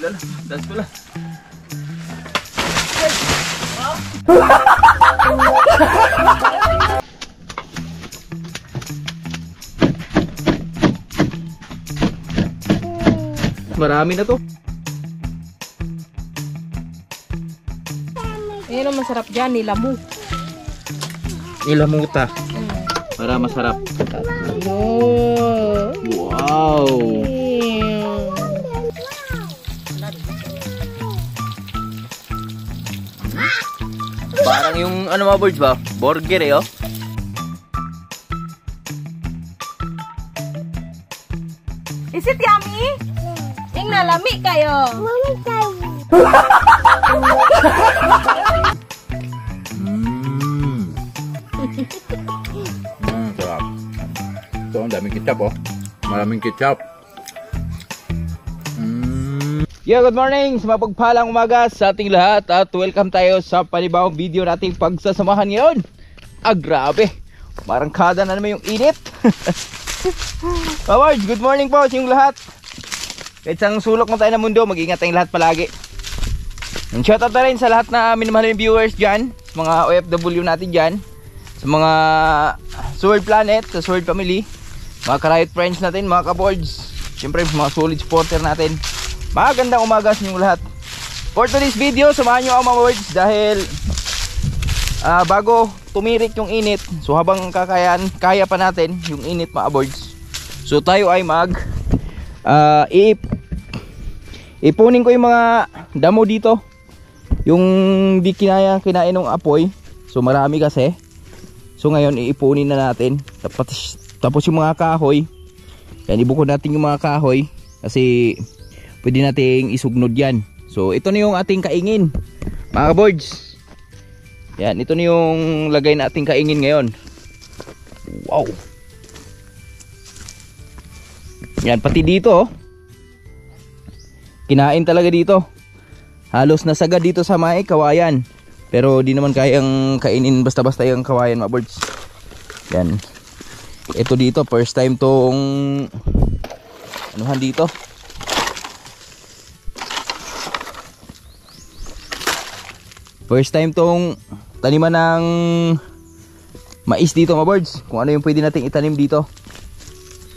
Dala, das ko lang. Marami na to. Ayun ang masarap dyan, nilamu. Ilamuta. Para masarap. Oh. Wow. Parang yung ano mga birds ba? Burger eh oh. Is it yummy? Yung nalami kayo. Mami kayo. Sarap. Ito, ang daming ketchup oh. Maraming ketchup. Yeah, good morning! Sa mapagpalang umaga sa ating lahat at welcome tayo sa panibawang video nating pagsasamahan ngayon. Grabe! Parang kada na naman yung init. Awards, good morning po sa inyong lahat. Kahit sang sulok mo tayo ng mundo, mag-ingat tayong lahat palagi. And shoutout na rin sa lahat na minamahal yung viewers dyan, sa mga OFW natin dyan, sa mga Sword Planet, sa Sword Family, mga ka-riot friends natin, mga ka-boards, syempre mga solid supporter natin. Magandang umaga sa inyong lahat. For today's video, samahan nyo ako mga boards dahil bago tumirik yung init, so habang kaya pa natin yung init mga boards, so tayo ay ipunin ko yung mga damo dito, yung di kinain ng apoy, so marami kasi, so ngayon iipunin na natin. Tapos yung mga kahoy, yan, ibukod natin yung mga kahoy kasi pwede nating isugnod yan. So ito na yung ating kaingin mga boards. Yan, ito na yung lagay na ating kaingin ngayon. Wow. Yan, pati dito oh. Kinain talaga dito. Halos nasagad dito sa may kawayan. Pero di naman kayang kainin basta-basta yung kawayan mga boards. Yan. Ito dito, first time tong anuhan dito. First time tong taniman ng mais dito mga birds. Kung ano yung pwede nating itanim dito.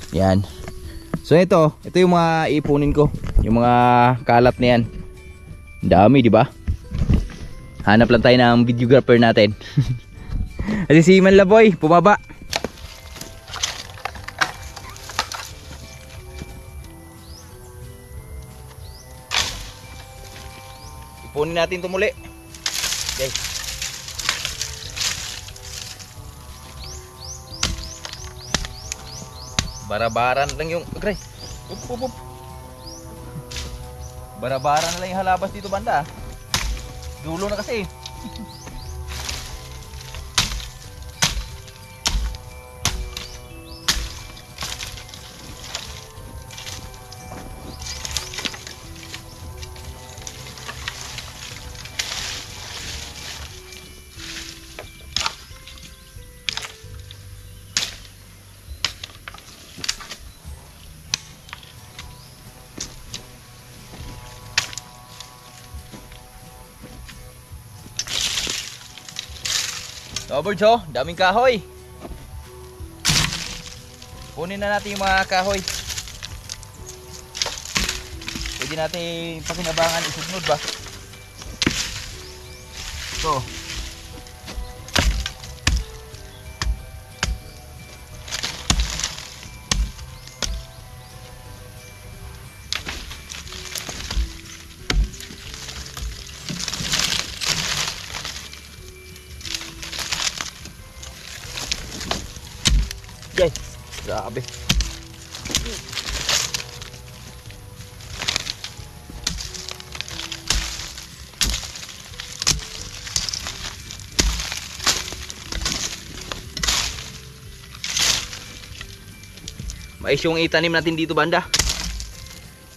Yan. So ito yung mga ipunin ko. Yung mga kalat na yan. Dami, di ba? Hanap lang tayo ng videographer natin. Kasi si Manlaboy, pumaba. Ipunin natin ito muli. Okay. Barabaran lang yung agray. Barabaran na lang yung halabas dito banda. Dulo na kasi. So birds oh, daming kahoy. Kunin na natin yung mga kahoy. Pwede natin pakinabangan isugnod ba? So guys, grabe. Mais yung itanim natin dito banda.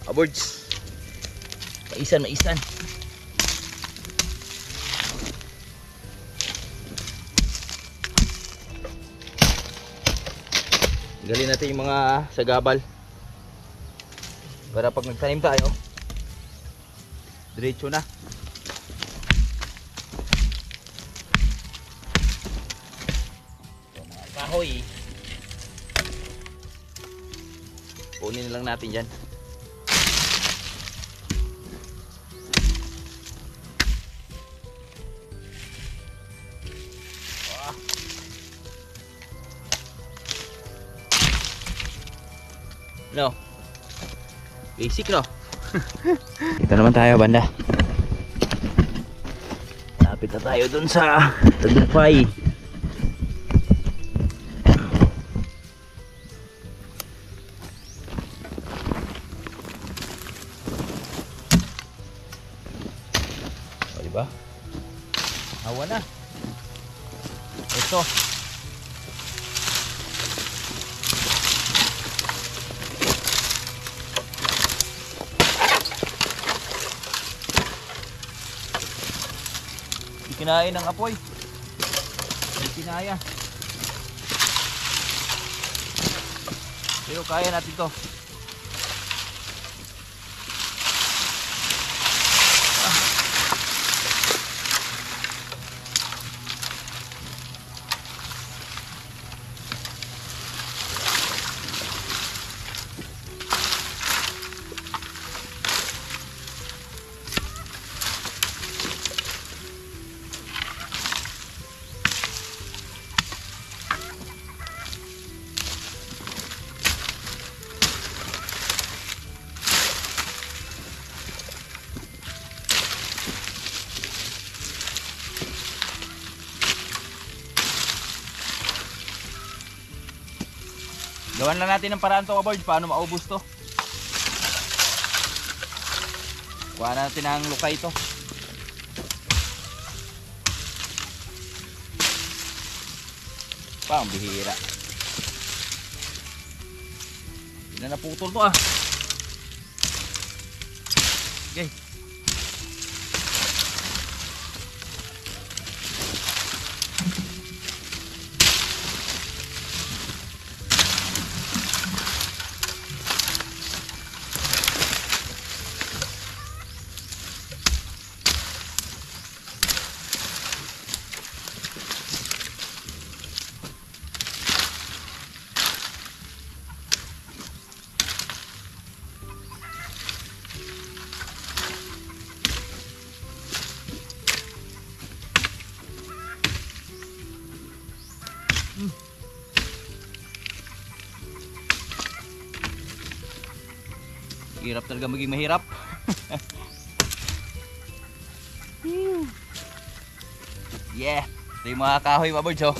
Aboards. Maisan. Galin natin yung mga sagabal para pag nagtanim tayo Diretso na. So, mga kahoy. Kunin na lang natin dyan. No. Basic no. Dito naman tayo banda. Lapit na tayo dun sa tagumpay. O diba? Hawa na. Ito. Kinain ng apoy. Hindi kinaya. Pero kaya natin to. Gawan lang natin ng paraan to, aboard, paano maubos to. Kuha natin ang lukay to. Pang bihira. Hindi na naputol to ah. Okay. Hirap talaga maging mahirap. Yeah, ito yung mga kahoy mga birds oh.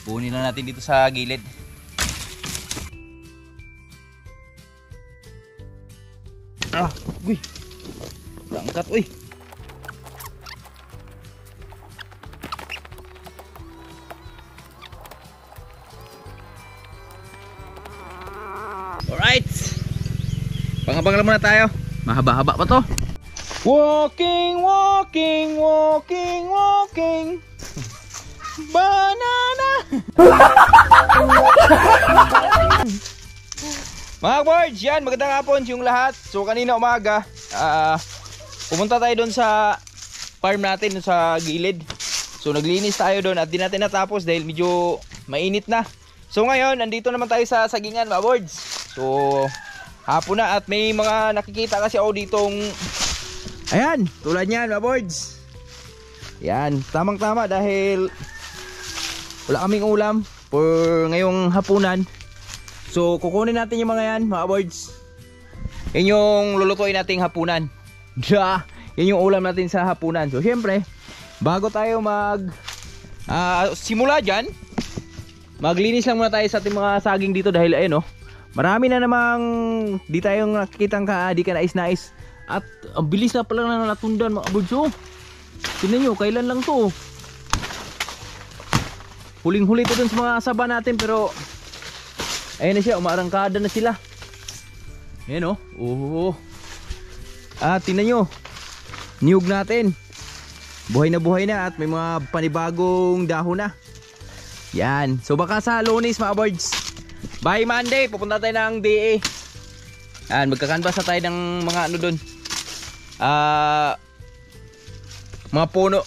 Punin na natin dito sa gilid. Ah, uy. Langkat uy. Alright, pangabang lang muna tayo. Mahaba-haba pa to. Walking, walking, walking, walking. Banana. Mga birds, yan, magandang hapon yung lahat. So kanina umaga, pumunta tayo doon sa farm natin, doon sa gilid. So naglinis tayo doon at di natin natapos dahil medyo mainit na. So ngayon, nandito naman tayo sa sagingan mga birds. So hapon na at may mga nakikita kasi ako ditong, ayan, tulad yan mga birds. Yan, tamang tama dahil wala kaming ulam for ngayong hapunan. So kukunin natin yung mga yan mga birds. Yan yung lulutuin nating hapunan. Yan yung ulam natin sa hapunan. So syempre, bago tayo simula dyan, maglinis lang muna tayo sa ating mga saging dito dahil ayun oh, marami na namang di tayong nakikitang di ka nais-nais. At ang bilis na pala na natundan mga birds oh. Tingnan nyo, kailan lang to. Huling-huli to dun sa mga saba natin pero ayun na siya, umarangkada na sila. Ayan oh. Tingnan nyo, niyog natin. Buhay na at may mga panibagong dahon na. Yan, so baka sa Lunes mga birds, by Monday pupunta tayo ng DA. Ayan, magkakanvas na tayo ng mga ano doon. Mga puno,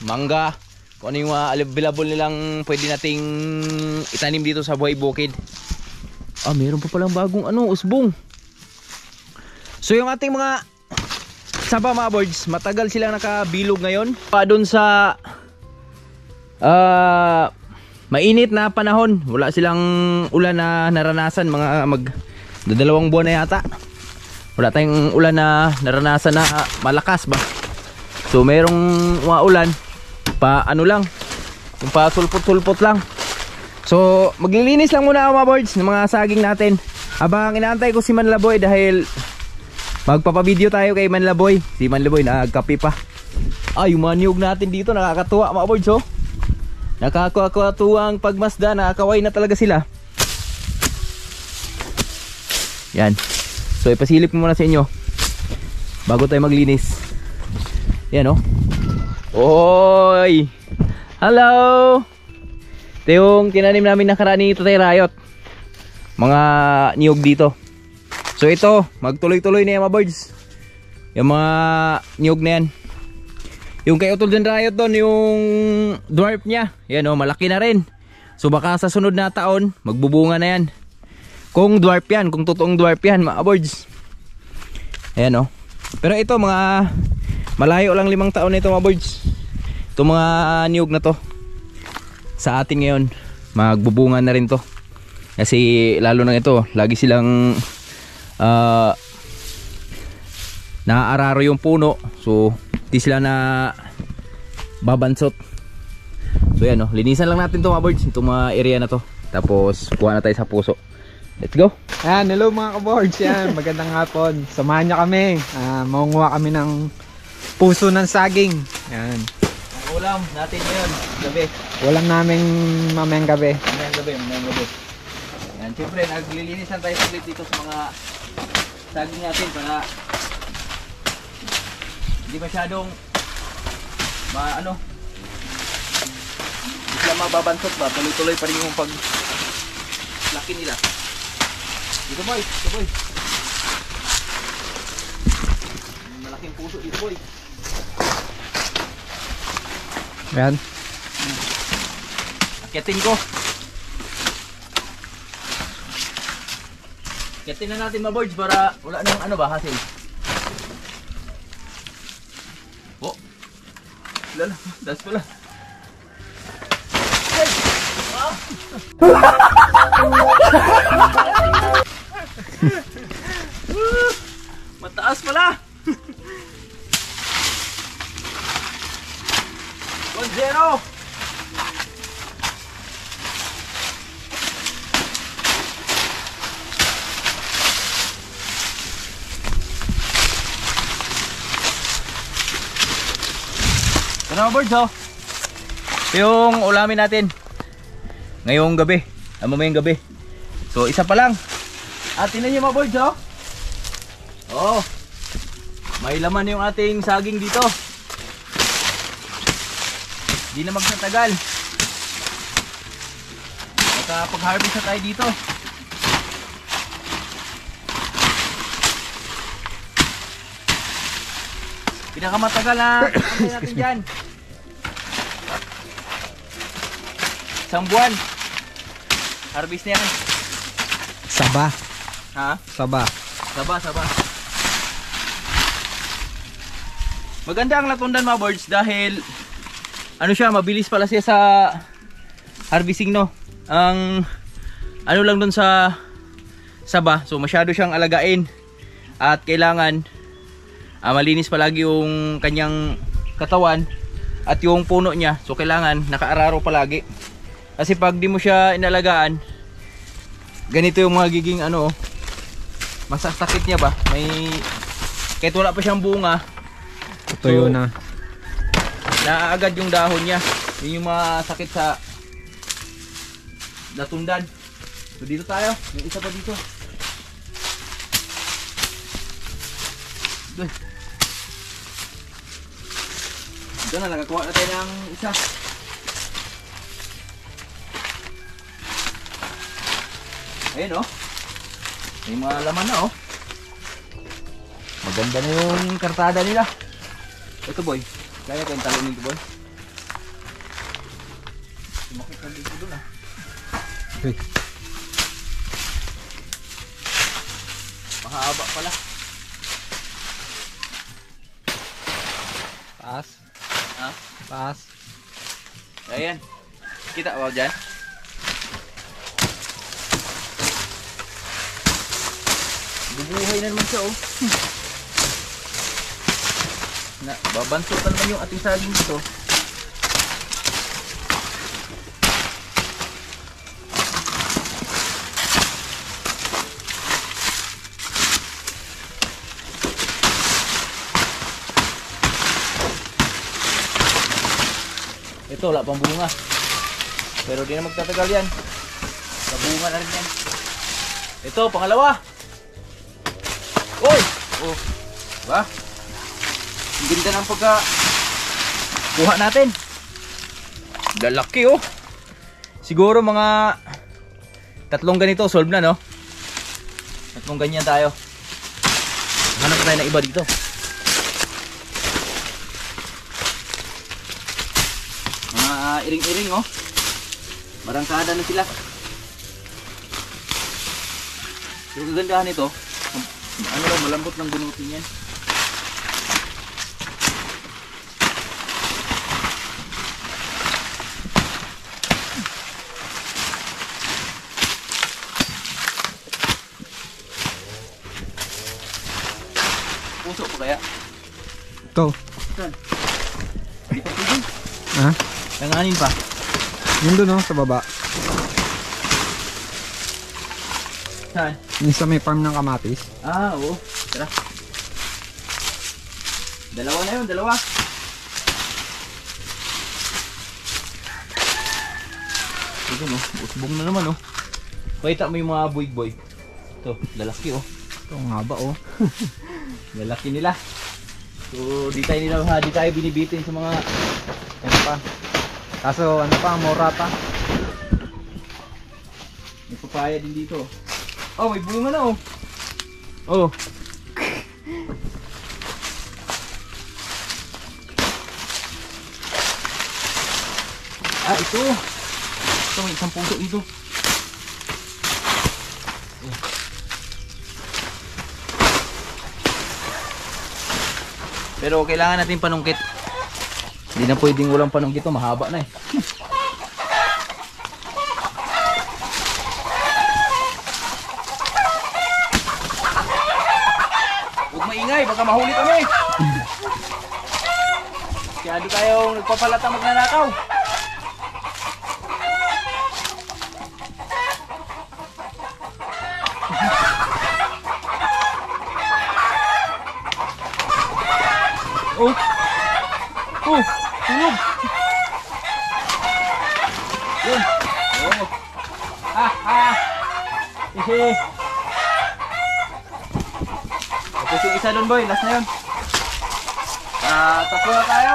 mangga, kung ano yung available nilang pwede nating itanim dito sa Buhay Bukid. Meron pa palang bagong usbong. So yung ating mga saba mga birds, matagal silang nakabilog ngayon. Doon sa mainit na panahon, wala silang ulan na naranasan, mga dalawang buwan na yata. Wala tayong ulan na naranasan na malakas ba. So merong mga ulan pa lang, yung pa sulpot-sulpot lang. So maglilinis lang muna mga birds ng mga saging natin habang inaantay ko si Manlaboy, dahil magpapabideo tayo kay Manlaboy. Si Manlaboy nagkape pa. Yung mga niyog natin dito nakakatuwa mga birds, oh. Nakakatuwang pagmasda, nakakaway na talaga sila. Yan. So ipasilip ko muna sa inyo bago tayo maglinis. Yan, oh. Oy! Hello! Ito yung tinanim namin nakaraan ni Tatay Rayot. Mga niyog dito. So ito, magtuloy-tuloy na yung mga birds. Yung mga niyog na yan. Yung kay Utol din Rayot doon, yung dwarf niya. Yan, oh, malaki na rin. So baka sa sunod na taon, magbubunga na yan. Kung dwarf yan, kung totoong dwarf yan mga birds. Ayan, oh. Pero ito mga malayo lang 5 taon na ito mga birds. Ito mga niyog na to sa atin ngayon, magbubunga na rin to. Kasi lalo na ito, lagi silang naaararo yung puno. So di sila na babansot. So yan, oh, linisan lang natin to mga birds, itong mga area na to. Tapos kuha na tayo sa puso. Let's go. Ayan, hello mga ka-boards. Yan, magandang hapon. Samahan nyo kami. Mangunguha kami ng puso ng saging. Yan. Ang ulam natin ngayon, gabi. Ulam namin mamayang gabi. Mamayang gabi. Yan, siyempre naglilinisan tayo saglit dito sa mga saging natin para hindi masyadong hindi sila mababansot ba. Tuloy-tuloy pa rin yung pag laki nila. Dito boy, malaking puso dito boy. Ayan. Akyatin ko. Akyatin na natin mga birds para wala nang hasil. Oh. Lala, das pala. Hey! Mataas pala. 1-0. Ito na mga birds, oh. Ito yung ulamin natin ngayong gabi, mamayang gabi. So isa pa lang. At tingnan nyo mga birds, oh. Oh, may laman yung ating saging dito. Hindi na magsatagal. Makapag-harvest na tayo dito. Pinakamatagal na antay natin dyan, 1 buwan. Harvest na yan. Saba. Ha? Saba. Saba. Maganda ang latundan mga birds dahil mabilis pala siya sa harvesting, no. Ang lang dun sa saba, so masyado siyang alagain at kailangan malinis palagi yung kanyang katawan at yung puno niya. So kailangan nakaararo palagi. Kasi pag di mo siya inalagaan, ganito yung magiging masasakit niya ba. Kahit wala pa siyang bunga, tuyo na. Naaagad yung dahon niya. Yun yung masakit sa latundan. So dito tayo, yung isa pa dito. Doon. Ito na, nakakuha na tayo ng isa. Ayun, oh. May mga laman na, oh. Maganda na yung kartada nila. Ito boy, kaya kayong talunin ko boy. Sumakit na dito doon ah. Okay. Mahaba pala. Taas. Ha? Taas. Ayan. Kita ba dyan? Bubuhay na naman siya oh. Na, babansutan naman yung ating saging dito. Ito, wala pang bunga. Pero di na magtatagal yan. Sabunga na rin yan. Ito, pangalawa. Uy! Oh, diba? Ang ganda ng pagka kuha natin. Lalaki oh. Siguro mga 3 ganito, solve na no? 3 ganyan tayo. Hanap tayo ng iba dito. Iring-iring oh. Barangkada na sila. Pero kagandahan ito, ano lang, malambot lang bunutin yan. Puso pa kaya? Ito. Saan? Hindi pa pwede. Ha? Langanin pa. Yun doon oh, sa baba. Saan? Yung sa may farm ng kamatis. Ah, oo. Tara. Dalawa na yun, dalawa. Ito no, usbong na naman oh. Pakita mo yung mga buig boy. Ito, lalaki oh. Ito ang haba oh. Lalaki nila. So, di tayo binibitin sa mga Ano pa? Kaso ano pa, mura pa. may papaya din dito. Oh, may bunga na oh. Oh. Ah, ito. Ito, may isang puso dito. Pero kailangan natin panungkit. Hindi na pwedeng walang panungkit ito, mahaba na eh. Huwag maingay, baka mahuli kami. Kaya doon tayong nagpapalata magnanakaw. Oh! Oh! Tulog! Yun! Oh! Ha! Ha! Hehe! Tapos yung isa doon boy, last na yun. Tatlo na tayo.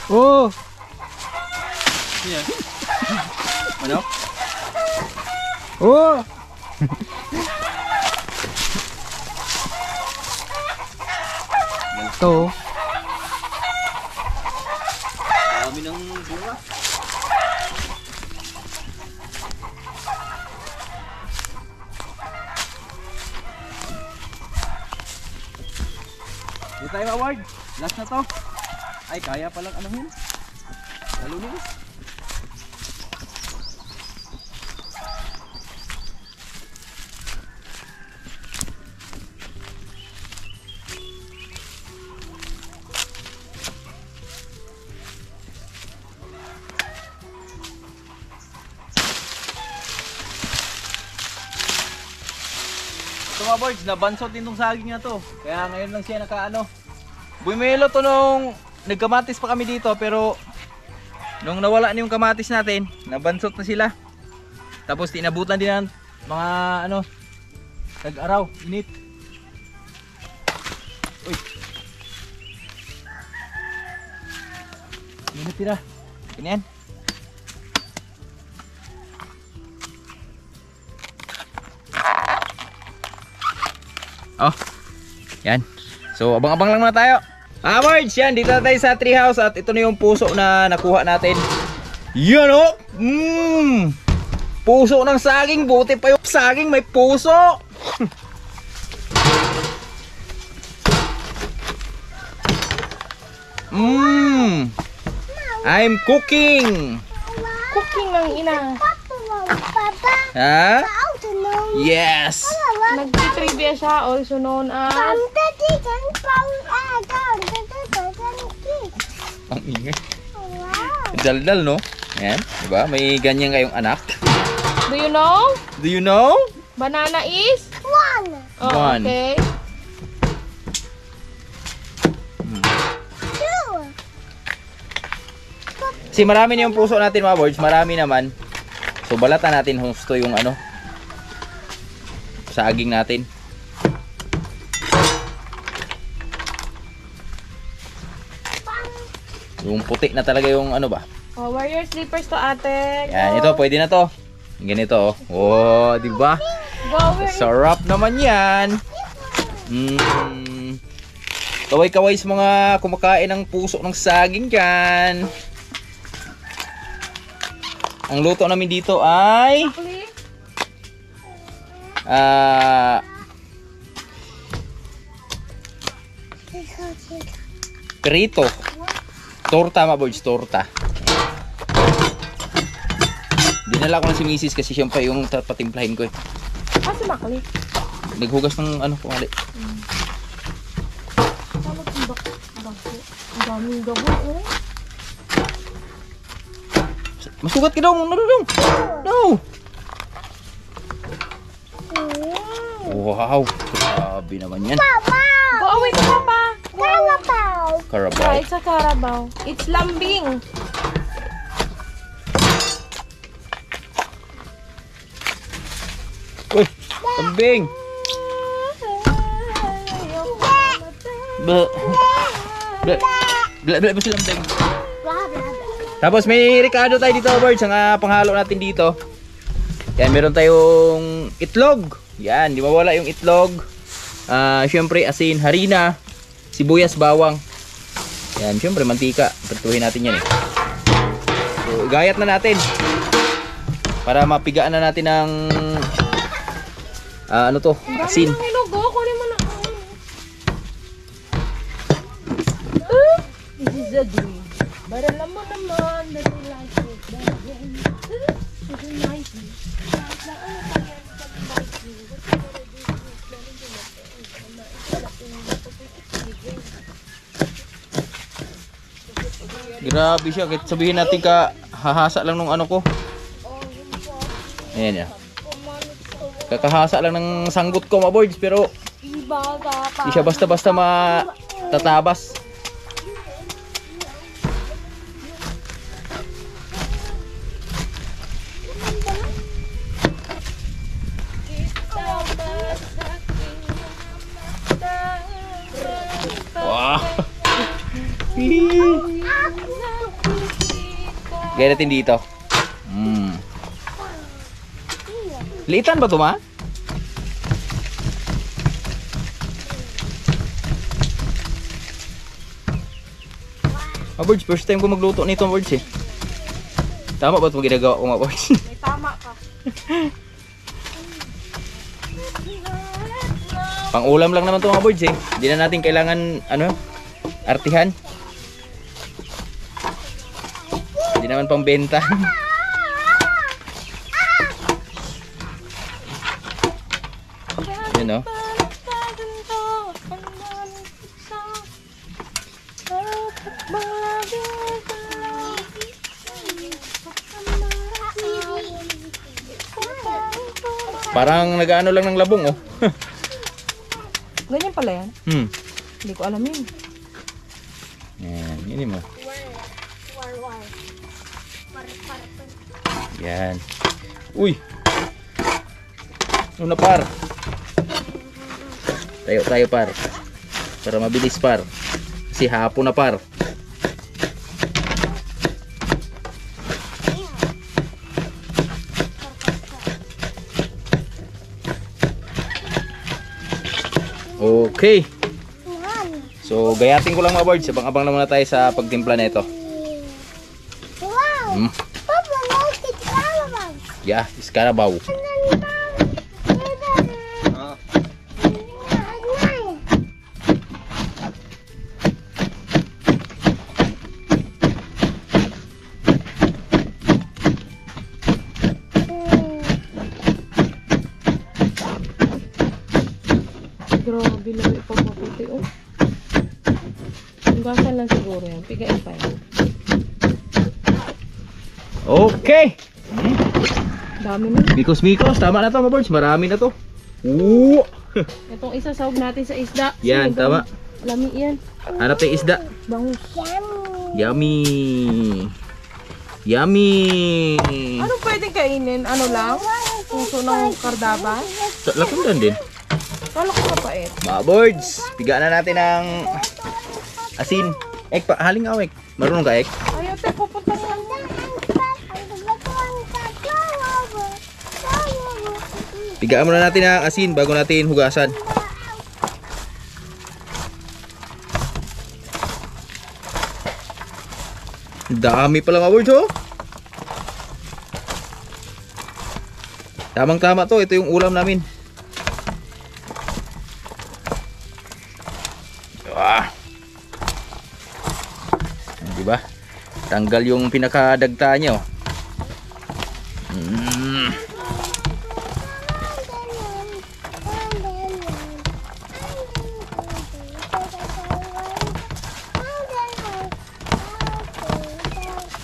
Oh! Yan. Ano? Oh! Ito. Dami ng bunga. Dito tayo award. Last na to. Ay, kaya palang anuhin. Talunin. Ito mga boys, nabansot din tong saging na to. Kaya ngayon lang siya nakaano. Bumelo to nung nagkamatis pa kami dito, pero nung nawala na yung kamatis natin, nabansot na sila. Tapos tinabutan din ng mga ano, tag-araw, init. Uy. Init tira. Ganyan. Oh. Yan. So abang-abang lang muna tayo. Awards, yan. Dito na tayo sa treehouse at ito na yung puso na nakuha natin. Yan oh. Puso ng saging. Buti pa yung saging may puso. I'm cooking. Cooking ng ina. Ha? Yes. Nag-trivia siya, also known as... Ang ingay. Daldal, no? Yan, diba? May ganyan kayong anak. Do you know? Do you know? Banana is? One. Oh, One. okay. Two. Kasi marami na yung puso natin mga boards. Marami naman. So balatan natin gusto yung ano. Saging natin. Yung puti na talaga yung ano ba. Oh, wear your slippers to ate. Yan, ito pwede na to. Ganito oh. Oh, di ba? Go, wear it. Sarap naman yan. Kaway-kaway sa mga kumakain ng puso ng saging dyan. Ang luto namin dito ay prito. Torta mga boys, torta. Dinala ko na si Mrs. kasi siyempre yung patimplahin ko eh. Ah, si Makali. Naghugas ng ano kumali. Ang daming gabo, eh. Masugat ka daw, no. Wow, grabe naman yan. Go away ka, Papa. Carabao. Yeah, it's a Carabao. It's lambing. Uy, kambing. Blah. Blah ba silang lambing? Tapos may Ricardo tayo dito, birds. Ang panghalo natin dito. Yan, meron tayong itlog. Yan, di mawala yung itlog. Syempre asin, harina, sibuyas, bawang. Yan, syempre mantika. Prituhin natin yan eh. So, igayat na natin. Para mapigaan na natin ng ano to, asin. Ang inugo, kunin mo na. This is a dream. But alam mo naman that you like it. This is nice. Grabe siya, kahit sabihin natin ka hahasa lang nung ano ko. Ayan yan. Kakahasa lang ng sanggot ko mga boards, pero di siya basta-basta matatabas. Wow. Gaya natin dito. Liitan ba ito, ma? Birds, first time ko magluto nito, birds eh. Tama ba ito ginagawa ko, mga birds? May tama ka. Pang ulam lang naman ito, mga birds eh. Hindi na natin kailangan, ano, artihan. Hindi naman pang benta. Yun, no? Parang nag-ano lang ng labong, oh. Ganyan pala yan? Hindi ko alam yun. Yan, yun mo. Yan. Uy! Ano na, par? Tayo par. Para mabilis, par. Kasi hapon na, par. Okay. So, gayatin ko lang mga birds. Abang-abang na muna tayo sa pagtimpla na ito. Wow! Papa, look at Carabao! Yeah, it's Carabao. Grabe lang ipapaputi, oh. Hanggasan lang siguro yan. Pigain pa yan. Okay. Dami na. Mikos-mikos. Tama na to mga birds. Marami na to. Ooh. Itong isa sahog natin sa isda. Yan, Sino tama. Lami yan. Hanap tayo isda. Bangus. Yummy. Yummy. Ano pwedeng kainin? Ano lang? Puso ng kardaba? Lakundan din. Kala ko mapait. Mga birds. Pigaan na natin ng asin. Ek pa. Haling awek. Marunong ka ek? Ayaw tayo pupunta nga. Pigaan muna natin ang asin bago natin hugasan. Dami pala mga birds, oh. Tamang tama to. Ito yung ulam namin. Diba? Tanggal yung pinakadagta niya, oh.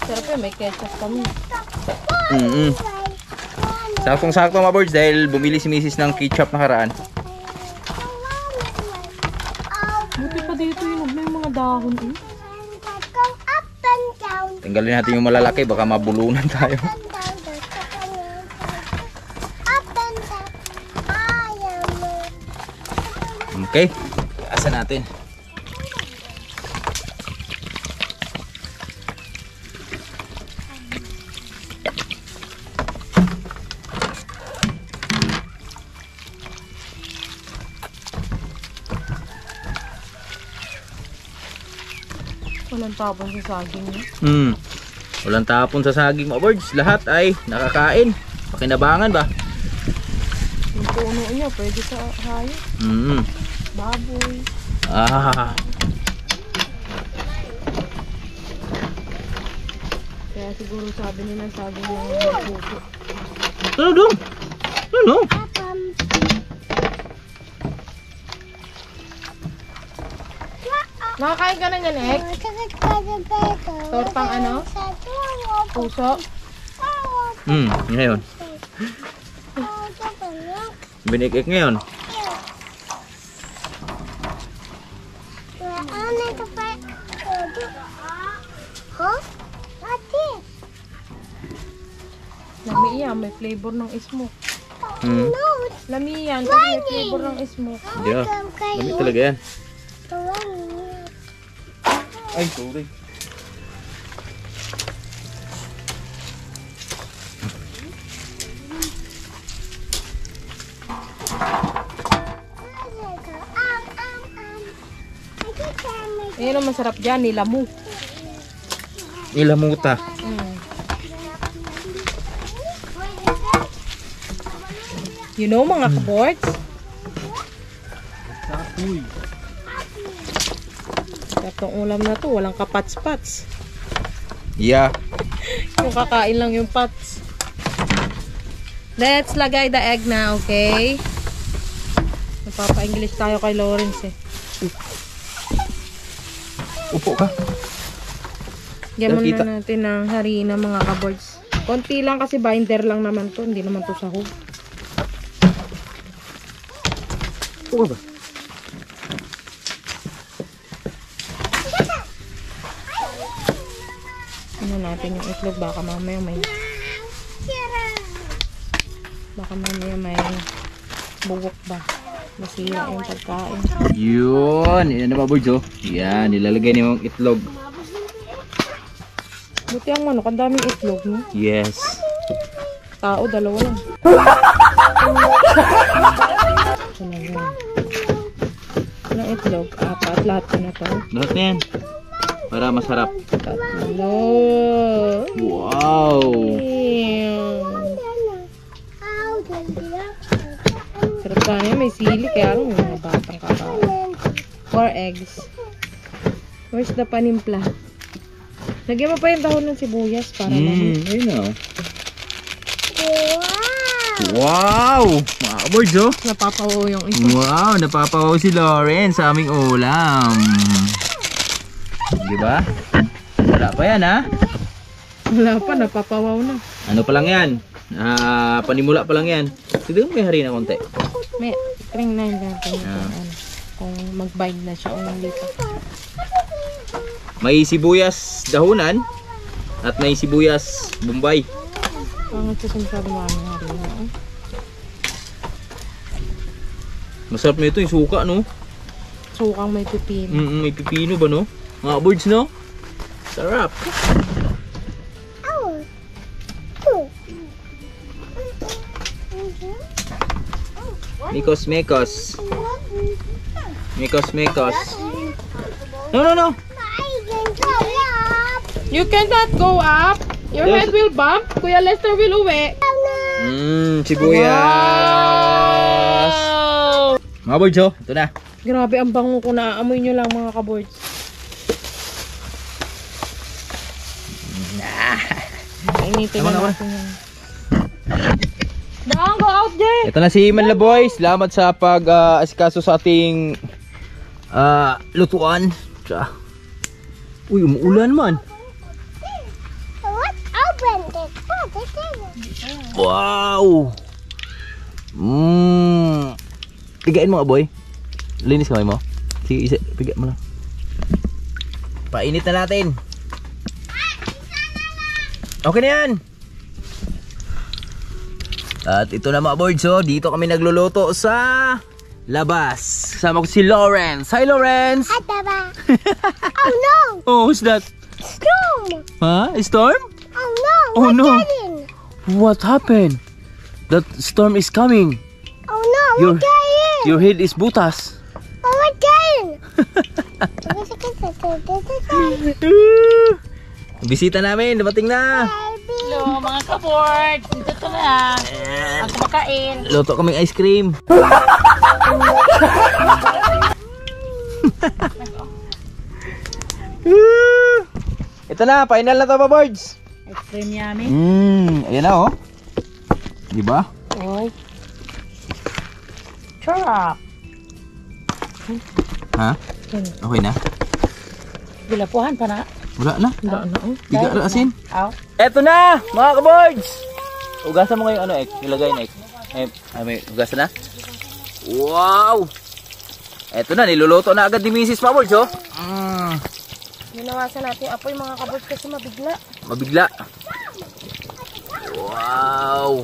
Sarap yan, may ketchup kami. Saktong-sakto mga birds dahil bumili si Mrs. ng ketchup nakaraan. Buti pa dito yun, may mga dahon eh. Tanggalin natin yung malalaki, baka mabulunan tayo. Okay, asa natin. Walang tapon sa saging niya. Walang tapon sa saging mga birds. Lahat ay nakakain. Pakinabangan ba? Yung puno niya, pwede sa hayop. Baboy. Kaya siguro sabi nila saging lang ang puso. Ano dong? Ano? Nakakain ka na yan, Ek? Tortang ano? Puso? Ngayon. Binik-ik ngayon. Lami yan, may flavor ng smoke. Lami yan, kasi may flavor ng smoke. Yeah, lami talaga yan. Ay, sorry. Ayun ang masarap dyan, nilamu. Ilamuta. You know mga kabords? Itong ulam na to, walang kapats-pats. Yeah. Yung kakain lang yung pats. Let's lagay the egg na, okay? Nagpapa-English tayo kay Lawrence eh. Upo ka. Lagyan muna natin ng harina mga kabords. Konti lang kasi binder lang naman to. Hindi naman to sahog. Upo ka ba? Ano natin yung itlog. Baka mamaya may bugok ba. Masira yung pagkain. Yun. Yan na ba, Bords, oh? Yan. Nilalagay niyo yung itlog. Buti ang manok. Ang daming itlog, no? Yes. Tao, dalawa lang. itlog. Apat. Lahat ko na to. Lahat na yan. Para masarap. Tatlo. Wow! Sarap ka niya. May sili. Kaya lang mga batang kakain. 4 eggs. Where's the panimpla? Lagyan mo pa yung dahon ng sibuyas para naman. Ayun na. Wow! Mga kaboards, oh. Napapawaw yung isa. Wow, napapawaw si Lauren sa aming ulam. Di ba? Wala pa yan, ha? Wala pa, napapawaw na. Ano pa lang yan? Panimula pa lang yan. Siguro may harina konti. May tring na yun natin. Kung mag-bind na siya o hindi pa. May sibuyas dahunan at may sibuyas bombay. Ang sasabi mo ang harina. Masarap na ito yung suka, no? Sukang may pipino. May pipino ba, no? Mga birds, no? Sarap. Mekos, mekos. Mekos, mekos. No. You cannot go up. Your head will bump. Kuya Lester will uwi. Sibuyas. Wow! Mga birds, oh. Ito na. Grabe ang bango ko na. Amoy nyo lang mga kaboards. Initin na natin yan. Daan, go out, Jay! Ito na si Manla Boy. Salamat sa pag-asikaso sa ating lutuan. Uy, umuulan man. Wow! Pigain mo, boy. Linis kamay mo. Sige, pigain mo lang. Painit na natin. Okay na yan. At ito na mga boards, oh. Dito kami nagluluto sa labas. Kasama ko si Lawrence. Hi, Lawrence! Hi, Baba. Oh no! Oh, who's that? Storm! Huh? A storm? Oh no! Oh, no. Getting? What happened? That storm is coming. Oh no! Your- We're getting! Your head is butas. Oh, we're getting! Bisita namin, dumating na. Hello mga kaboards. Dito na. Ang kumakain. Luto kaming ice cream. Ito na, final na to mga boards. Ice cream yummy. Ayan na, oh. Diba? Oy. Charap. Ha? Okay na? Bilapuhan pa na. Wala na. Wala na. Tiga na asin. Aw. Eto na, mga kaboards! Ugasan mo ngayon ano, Ek. Ilagay na, Ek. May ugasan na? Wow! Eto na, niluluto na agad ni Mrs. Maboards, oh. Ginawasan natin apoy mga kaboards kasi mabigla. Mabigla. Wow!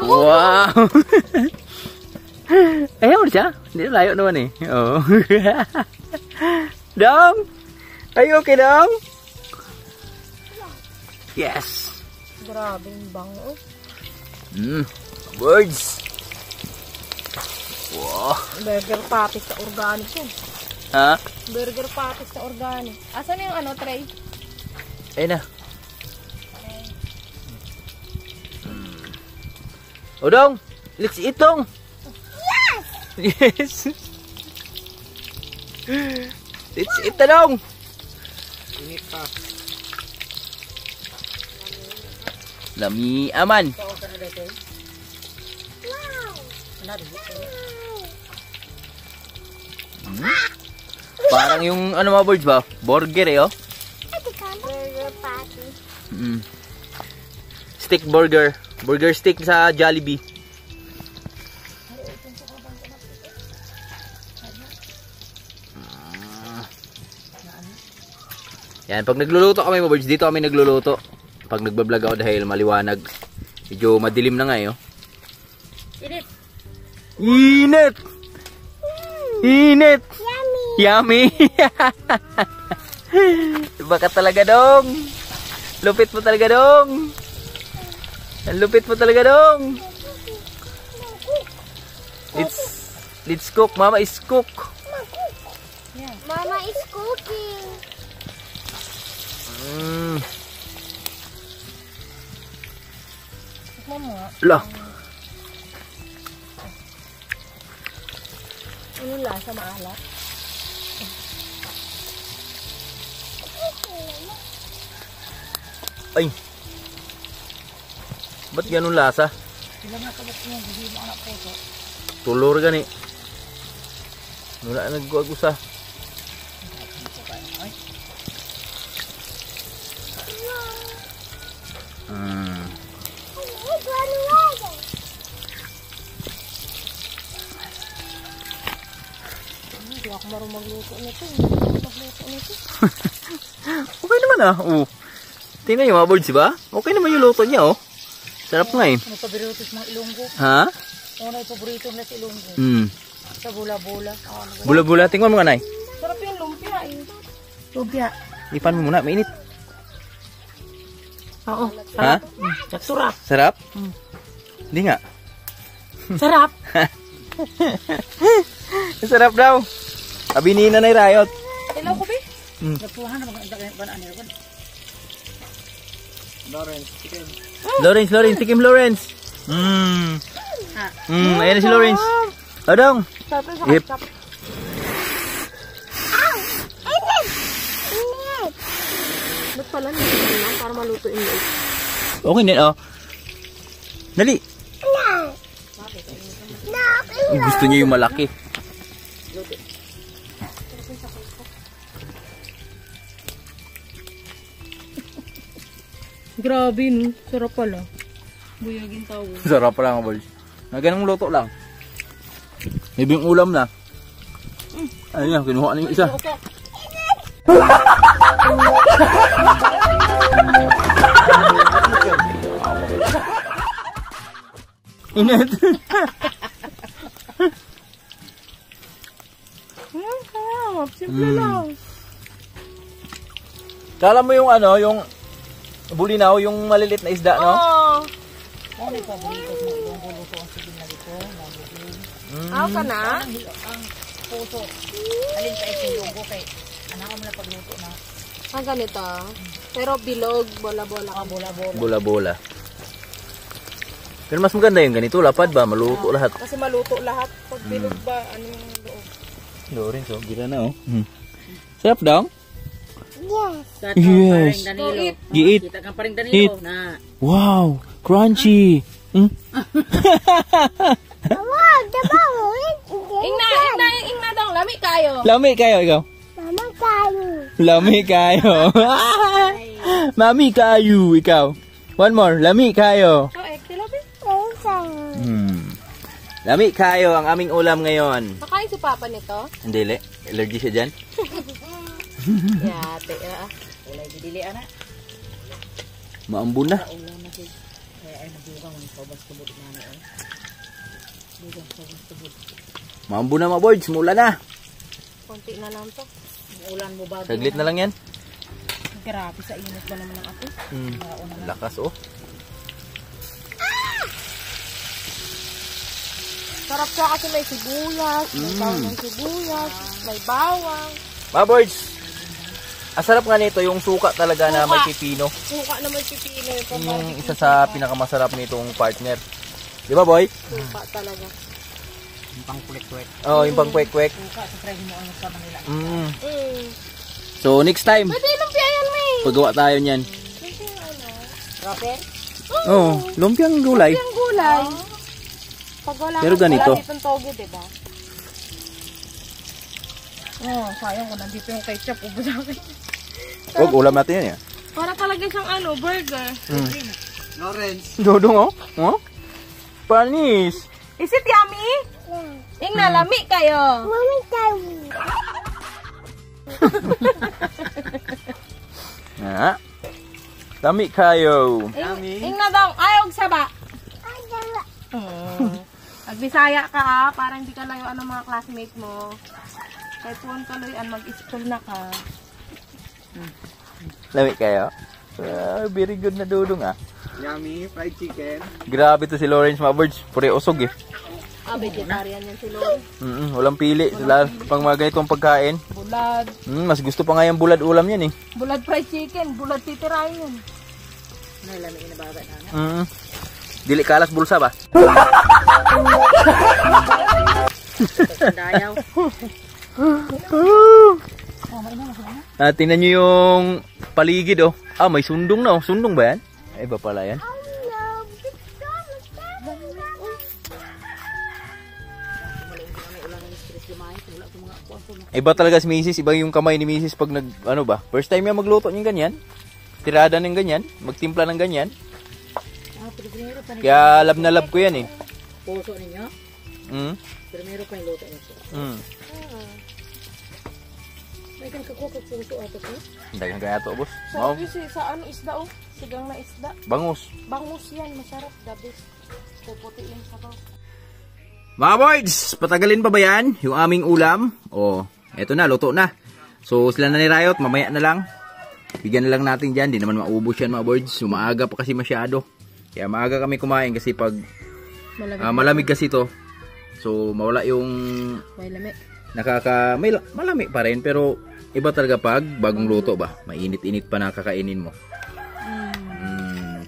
Wow! Ayaw mo siya? Hindi na layo naman eh. Oo. Dong! Are you okay, Dong? Yes! Grabe yung bango. Birds! Wow! Burger patties sa organic yun. Ha? Burger patties sa organic. Asan yung ano, tray? Ayun na. O Dong! Let's eat, Dong! Yes! Let's eat na, Dong! Lami aman. Parang yung ano mga birds ba? Burger eh, oh. Burger patty. Stick burger. Burger stick sa Jollibee. Yan, pag nagluluto kami mga birds, dito kami nagluluto. Pag nagbablog ako dahil maliwanag. Medyo madilim na nga eh, oh. Init! Init! Init! Yummy! Iba ka talaga, Dong! Lupit mo talaga, Dong! Ang lupit mo talaga, Dong! Let's cook, Mama is cook! Mama is cooking. Tikman mo nga. Lah. Anong lasa, maalat? Ay. Ba't ganun lasa? Tulor gani. Wala nagguagusa. Hindi ako marunong magluto nito. Okay naman ah. Tingnan nyo mga birds, ba? Okay naman yung luto niya, oh. Sarap nga eh. Ano paborito sa mga ilonggo? Ha? Ano yung paborito na sa ilonggo? Sa bula-bula. Bula-bula. Tingnan mo nga, Nay. Sarap yung lumpia eh. Lumpia. Ipan mo muna, mainit. Oo. Ha? Sarap. Sarap? Hindi nga. Sarap. Sarap daw. Sabi ni Nanay Rayot. Hello ko, be? Nagpuhan na mga Lawrence, chicken. Lawrence, tikim Lawrence. Ayan na si Lawrence. Adong. Yep. Ba't pala nito lang para maluto yung loob? Okay din, oh. Dali. Gusto niya yung malaki. Grabe no, sarap pala. Buyagin tawag. Sarap pala mga boys. Ganang luto lang. Maybe yung ulam na. Ayun na, kinuha na yung isa. Init. Simple lang. Kala mo yung ano, yung bulinaw, yung malilit na isda, no? Oo. Aw ka na? Puso. Alin tayo sa ilonggo kay anak ko na pagluto na. Ganito. Pero bilog, bola-bola. Bola-bola. Bola-bola. Pero mas maganda yung ganito, lapad ba? Maluto lahat. Kasi maluto lahat. Pag bilog ba, ano yung loob? Dorin, so, gira na, oh. Sarap daw? Yes. Yes. Danilo. Giit. Kita kang paring Danilo Eat. na. Wow, crunchy. Wow, diba? Ingna daw, lami kayo. Lami kayo, ikaw. Mama kayo. Lami kayo. Mami kayo, ikaw. One more, lami kayo. Oh, tilabi. Lami kayo ang aming ulam ngayon. Nakain si Papa nito? Hindi, le. Allergy siya dyan. Yate, Wala dili ana. Maambun na. Ulam na si. Kaya ay nabugang ng sobas tubod na na. Bugang sobas tubod. Maambun na mga boards, mula na. konti na lang to. Ulan mo ba? Saglit na lang yan. Grabe sa init ba naman ng apoy? Lakas, oh. Sarap siya kasi may sibuyas, may bawang ng sibuyas, may bawang. Mga boards, ang sarap nga nito, yung suka talaga na may pipino. Suka na may pipino. Yung isa sa pinakamasarap nitong partner. Di ba, boy? Suka talaga. Yung pang kwek-kwek. Oo, yung pang kwek-kwek. Suka sa try mo ang sa Manila. So, next time, Pwede lumpia yan, May. paggawa tayo niyan. Rapper? Oo, lumpiang gulay. Yung gulay. Pag wala Pero ganito. Wala ditong toge, diba? Oh, sayang ko nandito yung ketchup. Ubus akin. Huwag, ulam natin yan, ya. Para talaga siyang ano, burger. Lawrence. Dodong, oh. Oh? Panis. Is it yummy? Yung nalami kayo. Mami kayo. Ha? Lami kayo. Yung na daw, ayog saba. Nagbisaya ka ha, para hindi ka layuan ng mga classmate mo. Kahit puwan ka layuan, mag-school na ka. Lami kayo. Very good na dudong, ah. Yummy, fried chicken. Grabe to si Lawrence, mga birds. Puri usog, eh. Vegetarian yan si Lord. Walang pili. Sila pang mga ganitong pagkain. Bulad. Mas gusto pa nga yung bulad ulam yan eh. Bulad fried chicken. Bulad titirahin yun. Nalamig na baba na. Dili kalas bulsa ba? Dayaw. Tingnan nyo yung paligid oh. May sundong na oh. Sundong ba yan? Ay, iba pala yan. Iba talaga si Mrs. Iba yung kamay ni Mrs. pag first time yan magluto ng ganyan. Tirada ng ganyan. Magtimpla ng ganyan. Kaya love na love ko yan eh. Puso ninyo? Pero meron pa yung luto nito. May kang kakukot puso ato ko? Dagang kaya to, boss. Sabi sa ano isda oh. Sigang na isda. Bangus. Bangus yan. Masarap. Dabis. Puputiin sa baw. Mga boys, patagalin pa ba yan? Yung aming ulam? Eto na, luto na. So sila na ni Riot, mamaya na lang. Bigyan na lang natin dyan. Di naman maubos yan mga boys. Umaaga pa kasi masyado. Kaya maaga kami kumain kasi pag malamig kasi to. So mawala yung May lami. malami pa rin. Pero iba talaga pag bagong luto ba. Mainit-init pa na kakainin mo.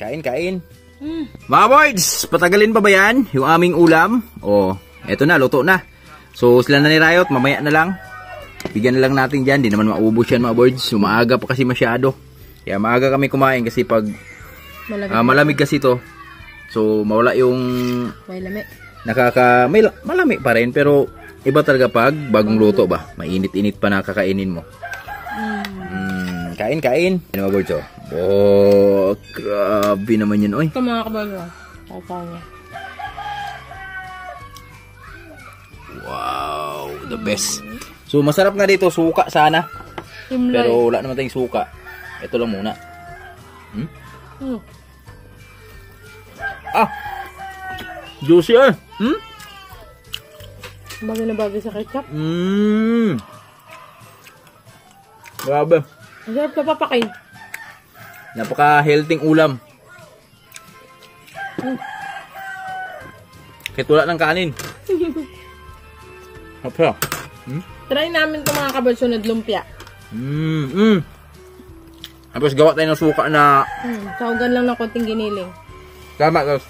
Kain. Mga boys, patagalin pa ba yan? Yung aming ulam? Eto na, luto na. So sila na ni Riot, mamaya na lang. Bigyan na lang natin dyan. Di naman maubos yan mga boys. Umaaga pa kasi masyado. Kaya maaga kami kumain kasi pag malamig kasi to. So mawala yung May lami. malami pa rin. Pero iba talaga pag bagong luto ba. Mainit-init pa na kakainin mo. Kain. Ano mga boys grabe naman yun. Oy. Ito mga kabago. Tataw niya. Wow, the best. So masarap nga dito, suka sana. Pero wala naman tayong suka. Ito lang muna. Juicy eh. Bagay na bagay sa ketchup. Grabe. Masarap na papakain. Napaka-healthy ulam. Kahit wala ng kanin. Apa? Try namin itong mga kabalsunod lumpia. Tapos gawa tayo ng suka na... Sahugan lang ng konting giniling. Tama, tapos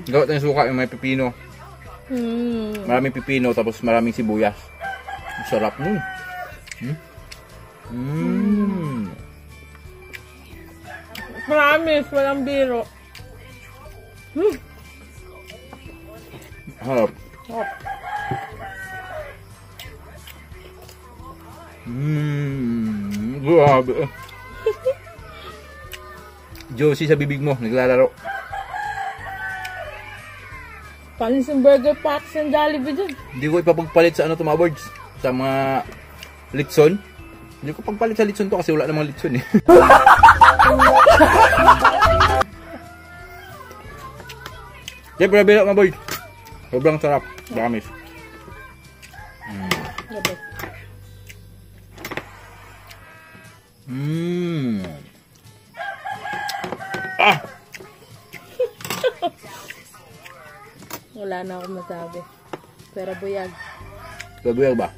gawa tayo ng suka yung may pipino. Maraming pipino, tapos maraming sibuyas. Ang sarap nun. Promise, walang biro. Harap. Grabe. Juicy sa bibig mo, naglalaro. Panis yung burger packs ng Jollibee dyan. Hindi ko ipapagpalit sa mga birds. Sa mga litson. Hindi ko pagpalit sa litson to kasi wala namang litson eh. Siyempre, bilak mga birds. Sobrang sarap. Promise. Wala na akong masabi. Pero buyag. Gagawin ba?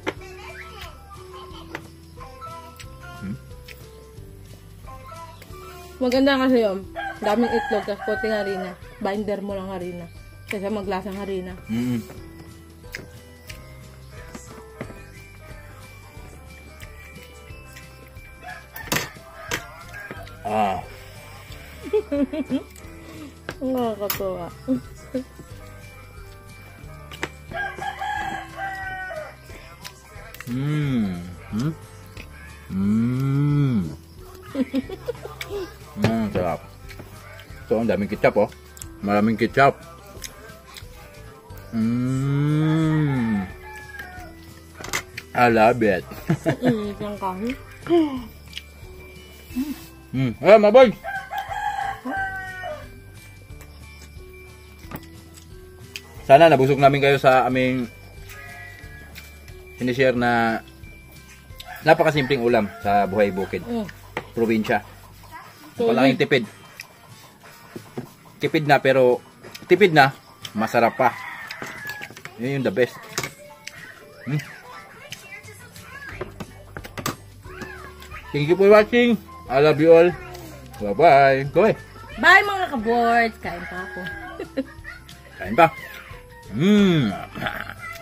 Maganda kasi yun. Daming itlog, kasi konting harina. Binder mo lang harina. Kasi maglasang harina. Ang nakakatuwa. Sarap. So, ang daming ketchup oh. Maraming ketchup. I love it. Yung kahit. Ayan, mga boy. Sana nabusog namin kayo sa aming sinishare na napakasimpleng ulam sa Buhay Bukid. Probinsya. Palaking tipid. Tipid na pero masarap pa. Yun yung the best. Thank you for watching. I love you all. Bye-bye. Go eh. Bye mga kaboards. Kain pa ako. Kain pa.